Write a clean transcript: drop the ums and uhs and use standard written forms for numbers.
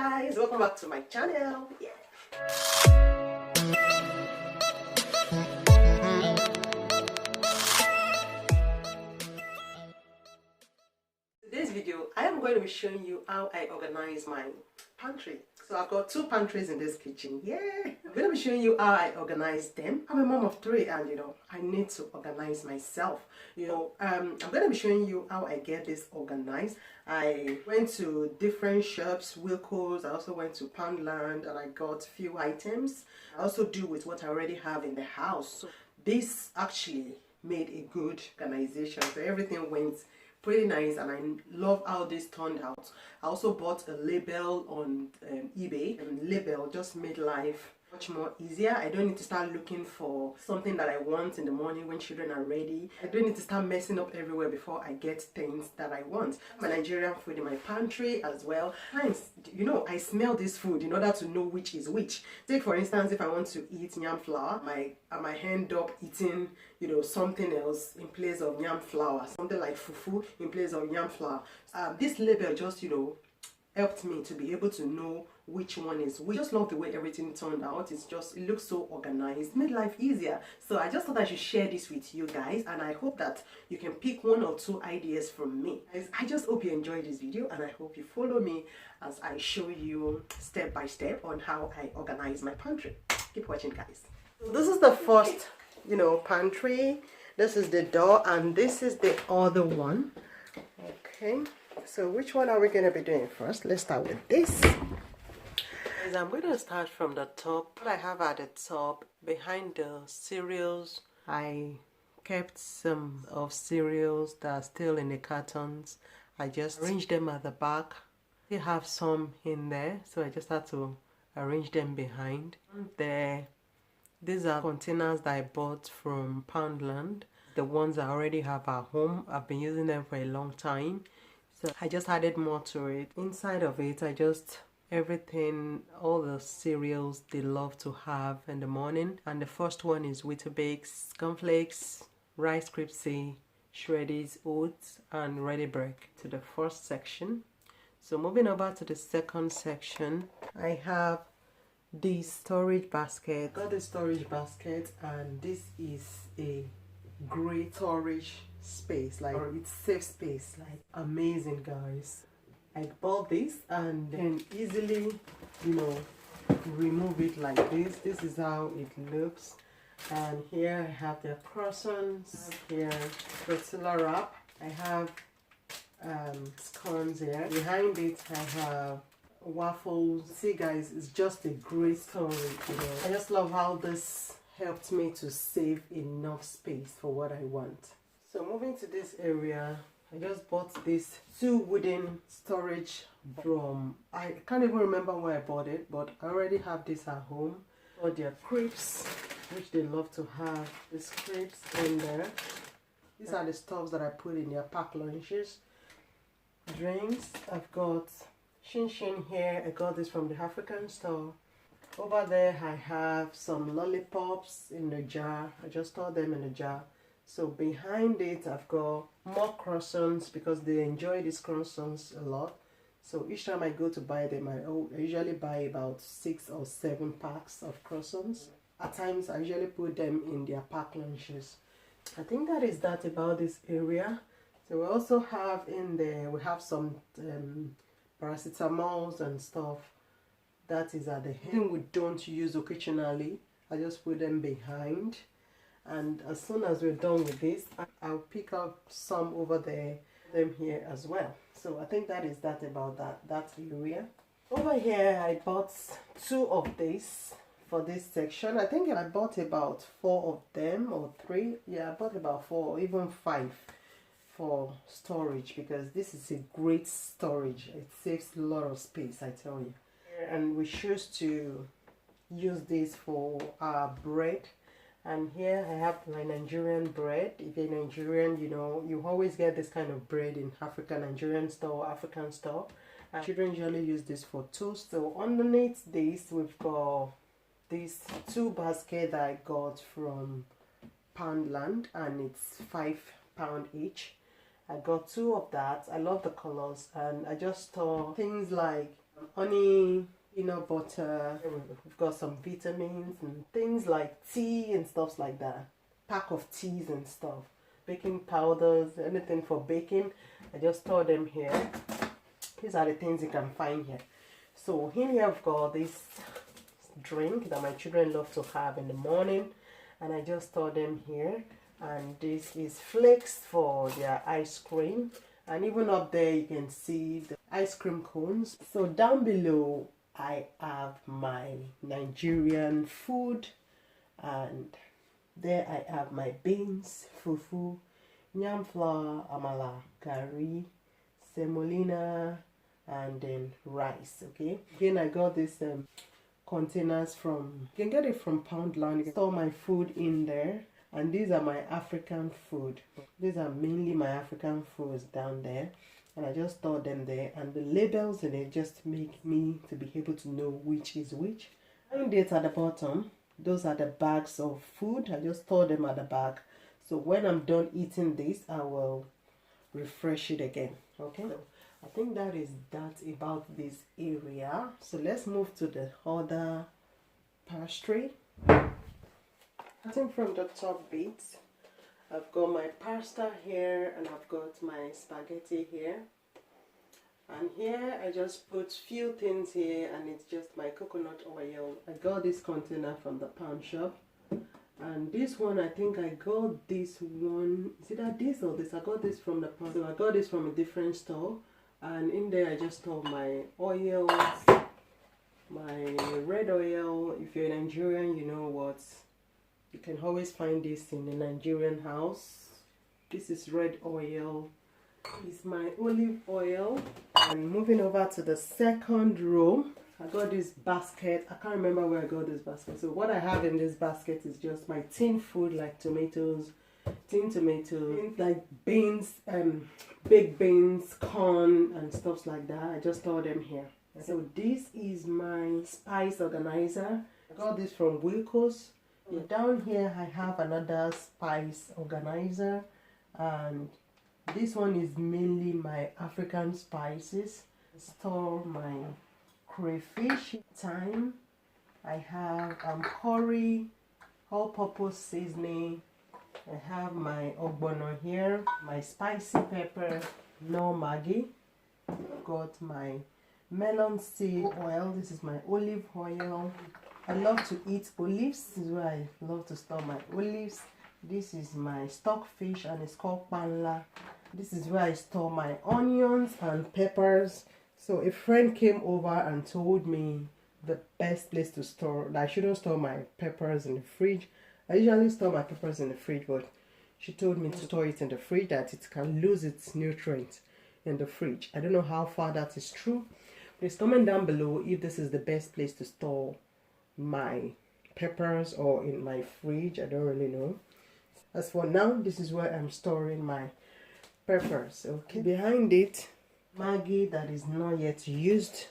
guys, welcome back to my channel. Today's video, I am going to be showing you how I organize my pantry. So I've got two pantries in this kitchen. I'm going to be showing you how I organize them. I'm a mom of three and I need to organize myself. I'm going to be showing you how I get this organized. I went to different shops, Wilco's, I also went to Poundland and I got few items. I also do with what I already have in the house. So this actually made a good organization. So everything went pretty nice and I love how this turned out. I also bought a label on eBay, and label just made life much more easier. I don't need to start looking for something that I want in the morning when children are ready. I don't need to start messing up everywhere before I get things that I want. My Nigerian food in my pantry as well. Hence, I smell this food in order to know which is which. Take for instance, if I want to eat yam flour, I might end up eating something else in place of yam flour, something like fufu in place of yam flour. This label just helped me to be able to know which one is which. Just love the way everything turned out. It looks so organized, made life easier. So I just thought I should share this with you guys, and I hope that you can pick one or two ideas from me. I just hope you enjoyed this video, and I hope you follow me as I show you step by step on how I organize my pantry. Keep watching, guys. So this is the first pantry. This is the door and this is the other one. Okay, so which one are we going to be doing first? Let's start with this. I'm going to start from the top. What I have at the top, behind the cereals, I kept some of cereals that are still in the cartons. I just arranged them at the back. They have some in there, so I just had to arrange them behind. These are containers that I bought from Poundland. The ones I already have at home. I've been using them for a long time. So I just added more to it. Inside of it, everything, all the cereals they love to have in the morning. And the first one is Weetabix, cornflakes, Rice Krispies, Shreddies, oats, and Ready Bread to the first section. So moving over to the second section, I have this storage basket. I got this storage basket, and this is a great storage space, it's safe space, amazing, guys. I bought this and then easily remove it like this. This is how it looks. And here I have the croissants, here pretzel wrap, I have scones here. Behind it I have waffles. See, guys, it's just a great storage. I just love how this helped me to save enough space for what I want. So moving to this area, I just bought these two wooden storage from, I can't even remember where I bought it, but I already have this at home. For their crepes, which they love to have, these crepes in there. These are the stuffs that I put in their packed lunches. Drinks, I've got Shin Shin here. I got this from the African store. Over there I have some lollipops in the jar. I just store them in the jar. So behind it I've got more croissants because they enjoy these croissants a lot. So each time I go to buy them, I usually buy about 6 or 7 packs of croissants. At times I usually put them in their packed lunches. I think that is that about this area. So we also have in there, we have some paracetamols and stuff. That is at the end. We don't use occasionally. I just put them behind. And as soon as we're done with this, I'll pick up some over there, them here as well. So I think that is that about that area. Over here I bought 2 of these for this section. I think I bought about 4 of them or 3. Yeah, I bought about 4 or even 5 for storage because this is a great storage. It saves a lot of space, I tell you. And we choose to use this for our bread. And here I have my Nigerian bread. If you're Nigerian, you always get this kind of bread in Nigerian store, African store. And children usually use this for toast. So underneath this, we've got these 2 baskets that I got from Poundland, and it's £5 each. I got 2 of that. I love the colors, and I just store things like honey, peanut butter. We've got some vitamins and things like tea and stuff like that. Pack of teas and stuff. Baking powders, anything for baking. I just store them here. These are the things you can find here. So here I've got this drink that my children love to have in the morning, and I just store them here. And this is flakes for their ice cream, and even up there you can see the ice cream cones. So down below I have my Nigerian food, and there I have my beans, fufu, yam flour, amala, curry, semolina, and then rice. Okay, again I got this containers from, you can get it from Poundland. You can store my food in there, and these are my African food. These are mainly my African foods down there, and I just store them there, and the labels in it just make me to be able to know which is which. And it's at the bottom, those are the bags of food. I just store them at the back, so when I'm done eating this I will refresh it again. Okay, so I think that is that about this area. So let's move to the other pastry. Starting from the top bit, I've got my pasta here, and I've got my spaghetti here. And here I just put few things here, and it's just my coconut oil. I got this container from the pound shop. And this one, I think I got this one, is it that this or this? I got this from the pound. So I got this from a different store. And in there I just store my oils, my red oil. If you're a Nigerian, you know what, you can always find this in a Nigerian house. This is red oil. It's my olive oil. And moving over to the second row, I got this basket. I can't remember where I got this basket. So what I have in this basket is just my tin food, like tomatoes, tin tomatoes, like beans, baked beans, corn, and stuff like that. I just store them here. So this is my spice organizer. I got this from Wilco's. Down here I have another spice organizer, and this one is mainly my African spices. I store my crayfish, thyme. I have curry, all-purpose seasoning. I have my ogbono here, my spicy pepper, no Maggi. I've got my melon seed oil. This is my olive oil. I love to eat olives. This is where I love to store my olives. This is my stockfish, and it's called panla. This is where I store my onions and peppers. So a friend came over and told me the best place to store, that I shouldn't store my peppers in the fridge. I usually store my peppers in the fridge, but she told me to store it in the fridge, that it can lose its nutrients in the fridge. I don't know how far that is true. Please comment down below if this is the best place to store my peppers, or in my fridge. I don't really know. As for now, this is where I'm storing my peppers. Okay, behind it, Maggi that is not yet used.